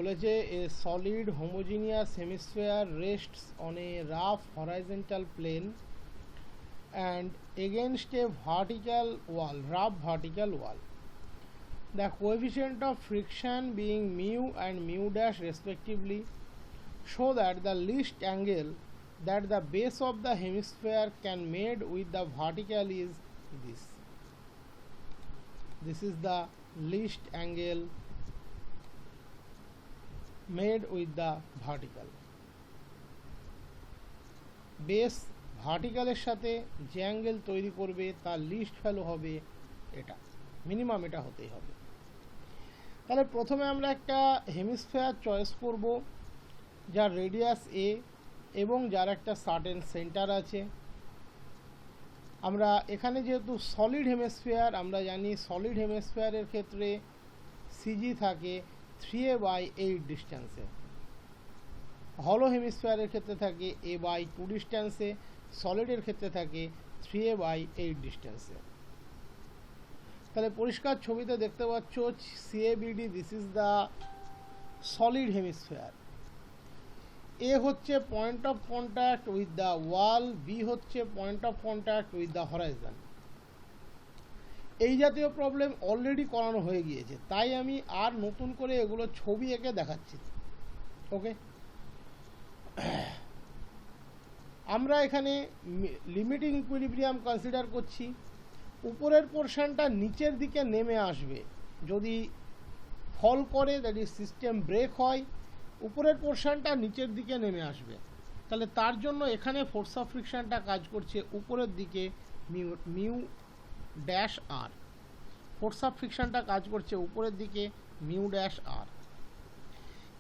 বলেছে a solid homogeneous hemisphere rests on a rough horizontal plane and against a vertical wall, rough vertical wall. The coefficient of friction being mu and mu dash respectively show that the least angle that the base of the hemisphere can made with the vertical is this. This is the least angle made with the vertical. Base ভার্টিক্যালের সাথে যে angle তৈরি করবে তার list value হবে এটা, minimum এটা হতেই হবে। তাহলে প্রথমে আমরা একটা হেমিস্ফিয়ার চয়েস করব যার রেডিয়াস এ এবং যার একটা সার্টেন সেন্টার আছে। আমরা এখানে যেহেতু সলিড হেমিস্ফিয়ার, আমরা জানি সলিড হেমিস্ফিয়ারের ক্ষেত্রে সিজি থাকে 3a/8 ডিস্টেন্সে, হলো হেমিস্ফিয়ারের ক্ষেত্রে থাকে a/2 ডিস্টেন্সে, সলিডের ক্ষেত্রে থাকে 3a/8 ডিস্টেন্সে। তাহলে পরিষ্কার ছবিতে দেখতে পাচ্ছ CABD, this is the solid hemisphere. A হচ্ছে point of contact with the wall, B হচ্ছে point of contact with the horizon. এই জাতীয় প্রবলেম অলরেডি করানো হয়ে গিয়েছে, তাই আমি আর নতুন করে এগুলো ছবি এঁকে দেখাচ্ছি। ওকে, আমরা এখানে লিমিটিং ইকুইলিব্রিয়াম কনসিডার করছি। উপরের পোর্শনটা নিচের দিকে নেমে আসবে যদি ফল করে, দ্যাট ইজ সিস্টেম ব্রেক হয়, উপরের পোর্শনটা নিচের দিকে নেমে আসবে। তাহলে তার জন্য এখানে ফোর্স অফ ফ্রিকশনটা কাজ করছে উপরের দিকে mu dash R, force of ফ্রিকশনটা কাজ করছে উপরের দিকে মিউ ড্যাশ আর।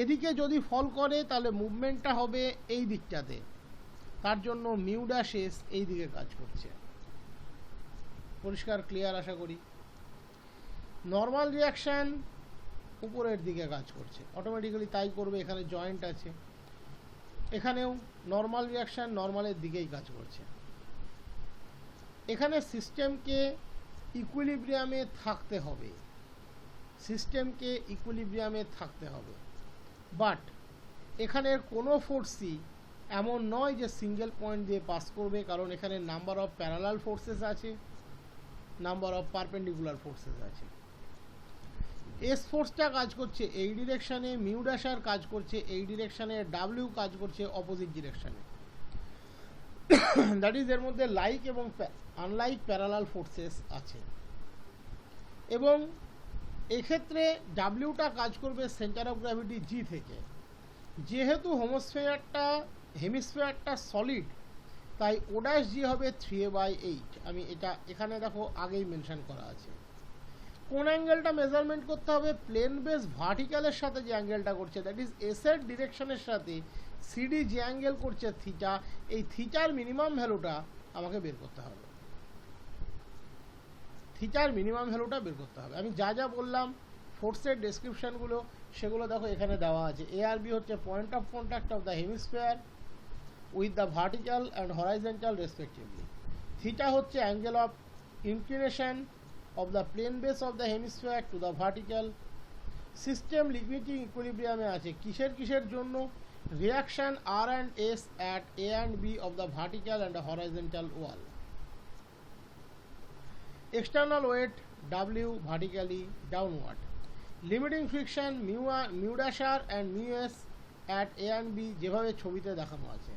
এদিকে যদি ফল করে তাহলে মুভমেন্টটা হবে এই দিকটাতে, তার জন্য মিউ ড্যাশ এস এই দিকে কাজ করছে। পরিষ্কার, ক্লিয়ার আশা করি। নর্মাল রিয়াকশান উপরের দিকে কাজ করছে, অটোমেটিক্যালি তাই করবে, এখানে জয়েন্ট আছে। এখানেও নর্মাল রিয়াকশান নর্মালের দিকেই কাজ করছে। এখানে সিস্টেমকে ইকুইলিব্রিয়ামে থাকতে হবে, সিস্টেমকে ইকুইলিব্রিয়ামে থাকতে হবে। বাট এখানের কোনো ফোর্সই এমন নয় যে সিঙ্গেল পয়েন্ট দিয়ে পাস করবে, কারণ এখানে নাম্বার অফ প্যারালাল ফোর্সেস আছে, নাম্বার অফ পারপেন্ডিকুলার ফোর্সেস আছে। এস ফোর্সটা কাজ করছে এই ডিরেকশানে, মিউ ড্যাশার কাজ করছে এই ডিরেকশানে, ডাব্লিউ কাজ করছে অপোজিট ডিরেকশানে। দ্যাট ইজ এর মধ্যে লাইক এবং আনলাইক প্যারালাল ফোর্সেস আছে। এবং এক্ষেত্রে ডাব্লিউটা কাজ করবে সেন্টার অফ গ্র্যাভিটি জি থেকে। যেহেতু হেমিস্ফিয়ারটা সলিড, তাই ওডাস জি হবে 3a/8। আমি এটা এখানে দেখো আগেই মেনশন করা আছে। কোন অ্যাঙ্গেলটা মেজারমেন্ট করতে হবে? প্লেন বেস ভার্টিক্যালের সাথে যে অ্যাঙ্গেলটা করছে, দ্যাট ইজ এস এর ডিরেকশনের সাথে সিডি যে অ্যাঙ্গেল করছে থিটা, এই থিটার মিনিমাম ভ্যালুটা আমাকে বের করতে হবে। থিটার মিনিমাম ভ্যালুটা বের করতে হবে। আমি যা যা বললাম ফোর্সের ডেসক্রিপশানগুলো সেগুলো দেখো এখানে দেওয়া আছে। এ আর বি হচ্ছে point of contact of the hemisphere with the vertical and horizontal respectively. Theta হচ্ছে angle of inclination of the plane base of the hemisphere to the vertical. System limiting equilibrium আছে কিসের কিসের জন্য? reaction R and S at A and B of the vertical and the horizontal wall. External weight W vertically downward. Limiting friction mu dash R and mu S at A and B যেভাবে ছবিতে দেখানো আছে।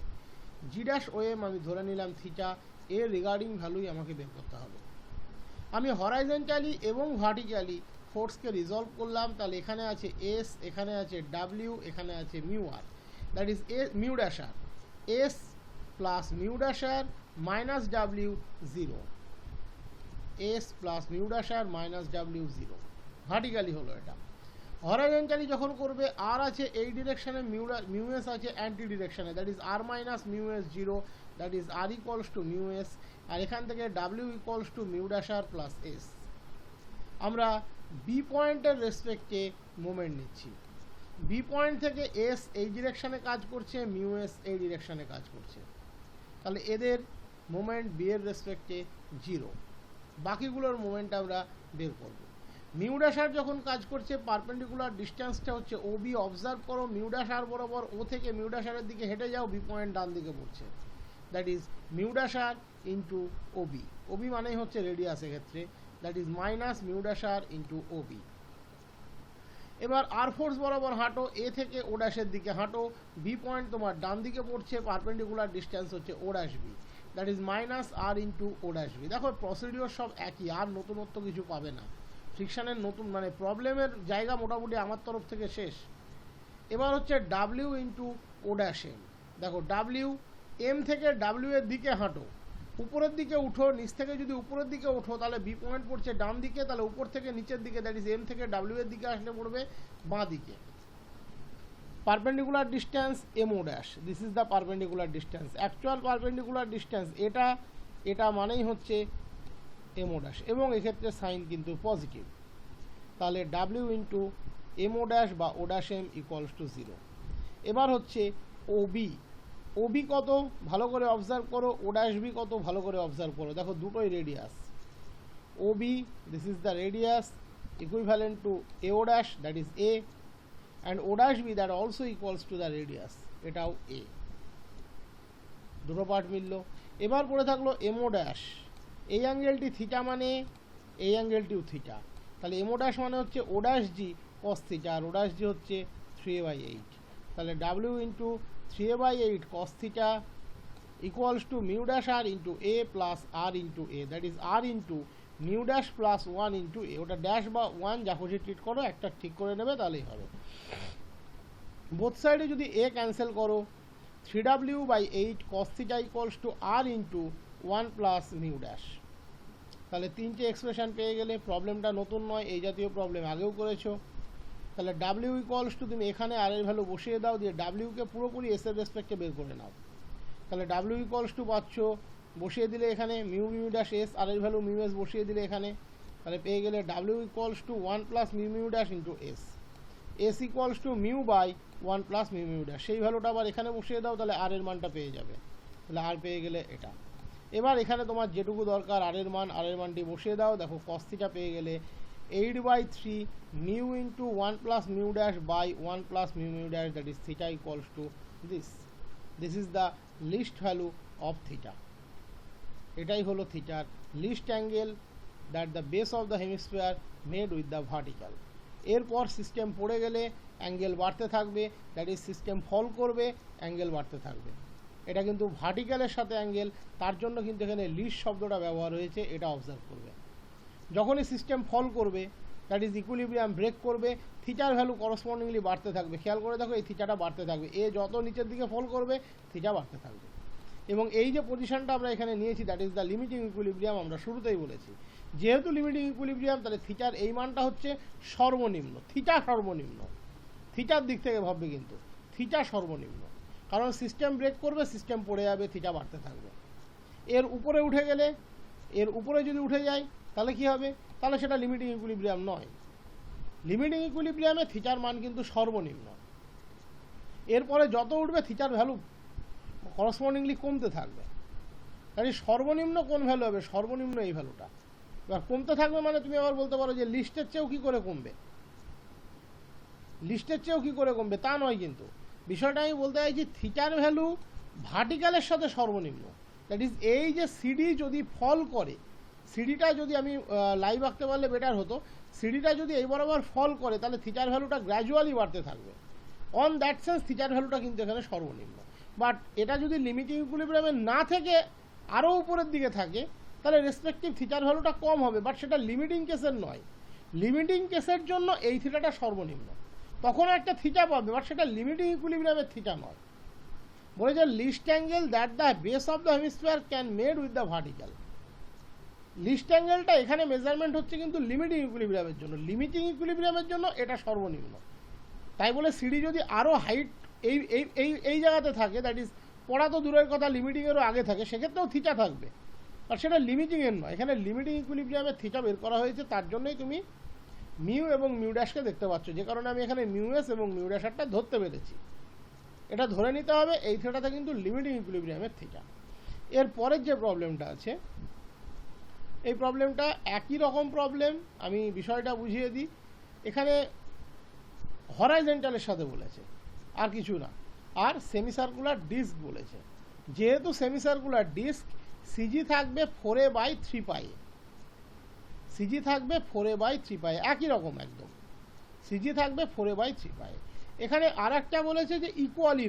G dash OM আমি ধরে নিলাম theta, এর regarding ভ্যালুই আমাকে বের করতে হবে। আমি হরাইজন্টালি এবং ভার্টিক্যালি ফোর্সকে রিজলভ করলাম, তাহলে এখানে আছে এস, এখানে আছে ডাব্লিউ, এখানে আছে mu R, that is mu dash R. S plus mu dash R minus W 0, S plus mu dash R minus W 0। Vertically হলো এটা। হরাইজন্টালি যখন করবে আর আছে এই ডিরেকশানে, মিউ এস আছে অ্যান্টি ডিরেকশানে, that is R minus mu S 0, that is R equals to mu S. আর এখান থেকে W equals to mu dash R plus S. আমরা বি পয়েন্টের রেসপেক্টে মোমেন্ট নিচ্ছি। বি পয়েন্ট থেকে এস এই ডিরেকশানে কাজ করছে, মিউ এস এই ডিরেকশানে কাজ করছে, তাহলে এদের মোমেন্ট বি এর রেসপেক্টে 0। বাকিগুলোর মোমেন্ট আমরা বের করব। মিউ ড্যাশ আর যখন কাজ করছে পারপেন্ডিকুলার ডিস্টেন্সটা হচ্ছে ওবি, অবজার্ভ করো মিউ ড্যাশ আর বরাবর ও থেকে মিউ ড্যাশ আরের দিকে হেঁটে যাও, বি পয়েন্ট ডান দিকে পড়ছে, that is mu dash r into OB. OB মানেই হচ্ছে রেডিয়াস এক্ষেত্রে, that is minus mu dash r into OB. এবার আর ফোর্স বরাবর হাঁটো, এ থেকে ও ড্যাশের দিকে হাঁটো, বি পয়েন্ট তোমার ডান দিকে পড়ছে, পারপেন্ডিকুলার ডিস্টেন্স হচ্ছে O dash B, that is minus R into O dash B. দেখো প্রসিডিওর সব একই, আর নতুনত্ব কিছু পাবে না। ফ্রিকশানের নতুন মানে প্রবলেমের জায়গা মোটামুটি আমার তরফ থেকে শেষ। এবার হচ্ছে W into O dash M. দেখো ডাব্লিউ এম থেকে ডাব্লিউ এর দিকে হাঁটো, উপরের দিকে উঠো, নিচ থেকে যদি উপরের দিকে উঠো তাহলে বি পয়েন্ট পড়ছে ডান দিকে, তাহলে উপর থেকে নিচের দিকে দ্যাট ইজ এম থেকে ডাব্লিউ এর দিকে আসলে পড়বে বাঁ দিকে। Perpendicular distance M O dash, this is the perpendicular distance, actual perpendicular distance এটা মানেই হচ্ছে এম ও ড্যাশ, এবং এক্ষেত্রে সাইন কিন্তু পজিটিভ। তাহলে W into M O dash বা O dash M equals to 0। এবার হচ্ছে ওবি, ওবি কত ভালো করে অবজার্ভ করো, ও ড্যাশ বি কত ভালো করে অবজার্ভ করো। দেখো দুটোই radius, OB this is the radius equivalent to A O dash that is A, and O dash B that also equals to the radius, এটাও এ, দুটো পার্ট মিলল। এবার পড়ে থাকলো এম ও ড্যাশ, এই অ্যাঙ্গেলটি থিটা মানে এই অ্যাঙ্গেলটিও থিটা, তাহলে এম ও ড্যাশ মানে হচ্ছে ও ড্যাশ জি কস থিটা, আর ও ড্যাশ জি হচ্ছে 3/8, তাহলে W into 3/8 cos theta equals to mu dash r into a plus r into a, that is r into mu dash plus 1 into a, ওটা dash বা 1 যা খুশি treat করো, একটা ঠিক করে নেবে তাহলেই হবে। বোথ সাইডে যদি a ক্যান্সেল করো, 3w/8 cos theta equals to r into 1 plus mu dash, তাহলে তিনটে এক্সপ্রেশন পেয়ে গেলে। প্রবলেমটা নতুন নয়, এই জাতীয় প্রবলেম আগেও করেছো। তাহলে ডাব্লিউ ইকুয়ালস টু তুমি এখানে আর এর ভ্যালু বসিয়ে দাও, দিয়ে ডাব্লিউকে পুরোপুরি এস এর রেসপেক্টে বের করে নাও। তাহলে ডাব্লিউ ইকুয়ালস টু পাচ্ছ, বসিয়ে দিলে এখানে মিউ মিউ ড্যাশ এস, আর এর ভ্যালু মিউ এস বসিয়ে দিলে এখানে, তাহলে পেয়ে গেলে W equals to 1 plus mu mu dash into S, S equals to mu by 1 plus mu mu dash, সেই ভ্যালুটা আবার এখানে বসিয়ে দাও, তাহলে আর এর মানটা পেয়ে যাবে। তাহলে আর পেয়ে গেলে এটা। এবার এখানে তোমার যেটুকু দরকার আর এর মানটি বসিয়ে দাও, দেখো কস থিটা পেয়ে গেলে 8/3 mu into 1 plus mu dash by 1 plus mu mu dash, that is theta equals to this. This is the least value of theta. এটাই হলো থিটার least angle that the base of the hemisphere made with the vertical. এরপর system পড়ে গেলে angle বাড়তে থাকবে, that is system ফল করবে, angle বাড়তে থাকবে। এটা কিন্তু ভার্টিক্যালের সাথে অ্যাঙ্গেল, তার জন্য কিন্তু এখানে লিস্ট শব্দটা ব্যবহার হয়েছে, এটা অবজার্ভ করবে। যখনই সিস্টেম ফল করবে, দ্যাট ইজ ইকুইলিব্রিয়াম ব্রেক করবে, থিটার ভ্যালু করসপন্ডিংলি বাড়তে থাকবে। খেয়াল করে দেখো এই থিটাটা বাড়তে থাকবে, এ যত নিচের দিকে ফল করবে থিটা বাড়তে থাকবে। এবং এই যে পজিশনটা আমরা এখানে নিয়েছি that is the limiting equilibrium, আমরা শুরুতেই বলেছি যেহেতু লিমিটিং ইকুইলিব্রিয়াম, তাহলে থিটার এই মানটা হচ্ছে সর্বনিম্ন, থিটা সর্বনিম্ন, থিটার দিক থেকে ভাববে কিন্তু থিটা সর্বনিম্ন, কারণ সিস্টেম ব্রেক করবে, সিস্টেম পড়ে যাবে, থিটা বাড়তে থাকবে। এর উপরে উঠে গেলে, এর উপরে যদি উঠে যায় তাহলে কি হবে, তাহলে সেটা লিমিটিং ইকুইলিব্রিয়াম নয়। লিমিটিং ইকুইলিব্রিয়ামে থিটার মান কিন্তু সর্বনিম্ন, এরপরে যত উঠবে থিটার ভ্যালু করসপন্ডিংলি কমতে থাকবে। তাই সর্বনিম্ন কোন ভ্যালু হবে, সর্বনিম্ন এই ভ্যালুটা। এবার কমতে থাকবে মানে তুমি আবার বলতে পারো যে লিস্টের চেয়েও কি করে কমবে, লিস্টের চেয়েও কি করে কমবে, তা নয় কিন্তু বিষয়টা আমি বলতে চাইছি থিটার ভ্যালু ভার্টিক্যালের সাথে সর্বনিম্ন, দ্যাট ইজ এই যে সিডি যদি ফল করে, সিডিটা যদি আমি লাইভ আঁকতে পারলে বেটার হতো, সিডিটা যদি এই বরাবর ফল করে তাহলে থিটার ভ্যালুটা গ্র্যাজুয়ালি বাড়তে থাকবে। অন দ্যাট সেন্স থিটার ভ্যালুটা কিন্তু এখানে সর্বনিম্ন। বাট এটা যদি লিমিটিং ইকুইলিব্রিয়ামে না থেকে আরও উপরের দিকে থাকে তাহলে রেসপেক্টিভ থিটার ভ্যালুটা কম হবে, বাট সেটা লিমিটিং কেসের নয়। লিমিটিং কেসের জন্য এই থিটাটা সর্বনিম্ন, তখন একটা থিটা পাবে, বাট সেটা লিমিটিং ইকুইলিব্রিয়ামের থিটা নয়। বলে যে least angle that the base of the hemisphere can made with the vertical. Least অ্যাঙ্গেলটা এখানে মেজারমেন্ট হচ্ছে কিন্তু লিমিটিং ইকুইলিব্রিয়ামের জন্য, লিমিটিং ইকুইলিব্রিয়ামের জন্য এটা সর্বনিম্ন। তাই বলে সিডি যদি আরও হাইট এই এই এই এই জায়গাতে থাকে, দ্যাট ইজ পড়া তো দূরের কথা, লিমিটিংয়েরও আগে থাকে, সেক্ষেত্রেও থিটা থাকবে, আর সেটা লিমিটিংয়ের নয়। এখানে লিমিটিং ইকুইলিব্রিয়ামের থিটা বের করা হয়েছে, তার জন্যই তুমি মিউ এবং মিউ ড্যাশকে দেখতে পাচ্ছ, যে কারণে আমি এখানে মিউ এস এবং মিউ ড্যাশারটা ধরতে পেরেছি। এটা ধরে নিতে হবে এই থিটাটা কিন্তু লিমিটিং ইকুইলিব্রিয়ামের থিটা। এর পরের যে প্রবলেমটা আছে, এই প্রবলেমটা একই রকম প্রবলেম। আমি বিষয়টা বুঝিয়ে দিই। এখানে হরাইজেন্টালের সাথে বলেছে, আর কিছু না, আর সেমি সার্কুলার ডিস্ক বলেছে। যেহেতু সেমি সার্কুলার ডিস্ক, সিজি থাকবে 4a/3 পাই, সিজি থাকবে 4a/3 পাই, একই রকম একদম, সিজি থাকবে 4a/3 পাই। এখানে আর একটা বলেছে যে ইকুয়ালি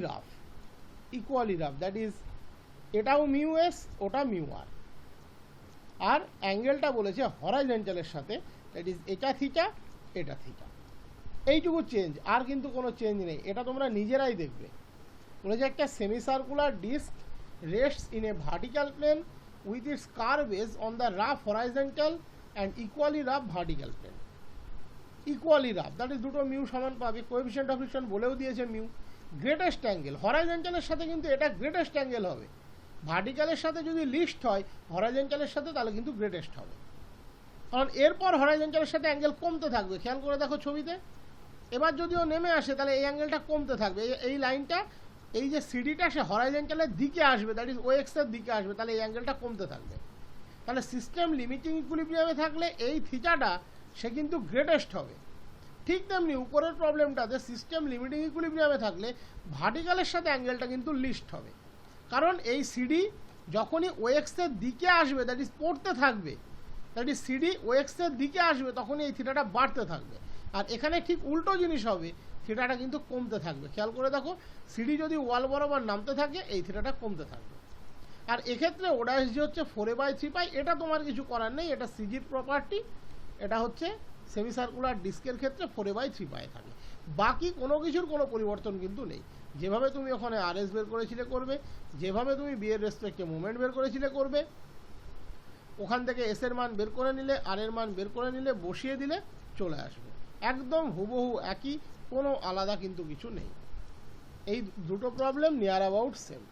রাফ, দ্যাট ইজ এটাও মিউ এস, ওটা মিউ আর। আর অ্যাঙ্গেলটা বলেছে হরাইজেন্টালের সাথে, দ্যাট ইজ এটা থিটা, এটা থিটা। এইটুকু চেঞ্জ, আর কিন্তু কোনো চেঞ্জ নেই। এটা তোমরা নিজেরাই দেখবে। বলেছে একটা semi circular disc rests in a vertical plane with its curve base on the rough horizontal and equally rough vertical plane. Equally rough, that is দুটো মিউ সমান পাবে। কোএফিসিয়েন্ট অফ ফ্রিকশন বলেও দিয়েছে মিউ। গ্রেটেস্ট অ্যাঙ্গেল হরাইজন্টালের সাথে কিন্তু এটা greatest angle হবে। ভার্টিক্যালের সাথে যদি লিস্ট হয়, হরাইজন্টালের সাথে তাহলে কিন্তু গ্রেটেস্ট হবে। কারণ এরপর হরাইজন্টালের সাথে অ্যাঙ্গেল কমতে থাকবে। খেয়াল করে দেখো ছবিতে, এবার যদিও নেমে আসে তাহলে এই অ্যাঙ্গেলটা কমতে থাকবে। এই লাইনটা, এই যে সিডিটা সে হরাইজন্টালের দিকে আসবে, দ্যাট ইজ ওএক্সের দিকে আসবে, তাহলে এই অ্যাঙ্গেলটা কমতে থাকবে। তাহলে সিস্টেম লিমিটিং ইকুইলিব্রিয়ামে থাকলে এই থিটাটা সে কিন্তু গ্রেটেস্ট হবে। ঠিক তেমনি উপরের প্রবলেমটাতে সিস্টেম লিমিটিং ইকুইলিব্রিয়ামে থাকলে ভার্টিক্যালের সাথে অ্যাঙ্গেলটা কিন্তু লিস্ট হবে। কারণ এই সিডি যখনই ওএক্সের দিকে আসবে, দ্যাট ইজ পড়তে থাকবে, দ্যাট ইজ সিডি ওএক্সের দিকে আসবে, তখনই এই থিটাটা বাড়তে থাকবে। আর এখানে ঠিক উল্টো জিনিস হবে, থিটাটা কিন্তু কমতে থাকবে। খেয়াল করে দেখো, সিডি যদি ওয়াল বরাবর নামতে থাকে, এই থিটাটা কমতে থাকবে। আর এক্ষেত্রে ওডা এসজি হচ্ছে 4a/3 পাই। এটা তোমার কিছু করার নেই, এটা সিজির প্রপার্টি। এটা হচ্ছে সেমি সার্কুলার ডিস্কের ক্ষেত্রে 4a/3 পাই থাকে। বাকি কোনো কিছুর কোনো পরিবর্তন কিন্তু নেই। যেভাবে তুমি ওখানে আরএস বের করেছিলে করবে, যেভাবে তুমি বি এর রেসপেক্টে মুভমেন্ট বের করেছিলে করবে। ওখান থেকে এস এর মান বের করে নিলে, আর এর মান বের করে নিলে, বসিয়ে দিলে চলে আসবে। একদম হুবহু একই, কোনো আলাদা কিন্তু কিছু নেই। এই দুটো প্রবলেম নিয়ার অ্যাবাউট সেম।